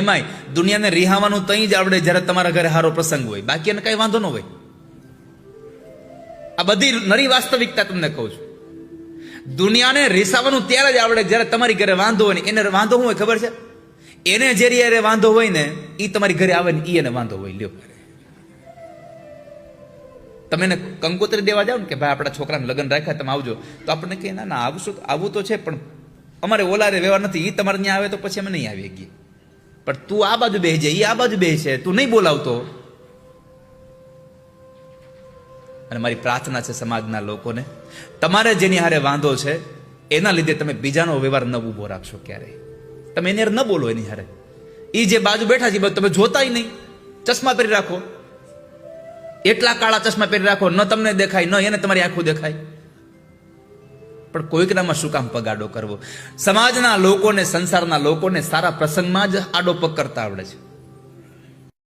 એમાંય દુનિયાને રિહાવાનું તઈ જ આવડે જ્યારે તમારા ઘરે સારો પ્રસંગ હોય, બાકી એને કઈ વાંધો ન હોય. આ બધી નરી વાસ્તવિકતા તમને કહું છું. દુનિયાને રીસાવાનું ત્યારે જ આવડે જ્યારે તમારી ઘરે વાંધો હોય ને. એને વાંધો શું હોય ખબર છે? એને જે વાંધો હોય ને એ તમારી ઘરે આવે ને એ એને વાંધો હોય. લ્યો, તમે એને કંકોત્રી દેવા જાઓ ને કે ભાઈ આપણા છોકરાને લગ્ન રાખ્યા, તમે આવજો, તો આપણને કહે ના ના આવશું, આવવું તો છે પણ અમારે ઓલારે વ્યવહાર નથી, એ તમારે ત્યાં આવે તો પછી અમે નહીં આવી શકીએ. પણ તું આ બાજુ બેસજે, એ આ બાજુ બેસે, તું નહીં બોલાવતો. અને મારી પ્રાર્થના છે સમાજના લોકોને, તમારે જેની હારે વાંધો છે એના લીધે તમે બીજાનો વ્યવહાર ન ઉભો રાખશો ક્યારેય. તમે એની હારે ન બોલો, એની હારે. એ જે બાજુ બેઠા છે તમે જોતાય નહીં, ચશ્મા પહેરી રાખો, એટલા કાળા ચશ્મા પહેરી રાખો, ન તમને દેખાય ન એને તમારી આંખું દેખાય. પણ કોઈકનામાં શું કામ પગાડો કરવો? સમાજના લોકોને, સંસારના લોકોને સારા પ્રસંગમાં જ આડો પગ કરતા આવડે છે.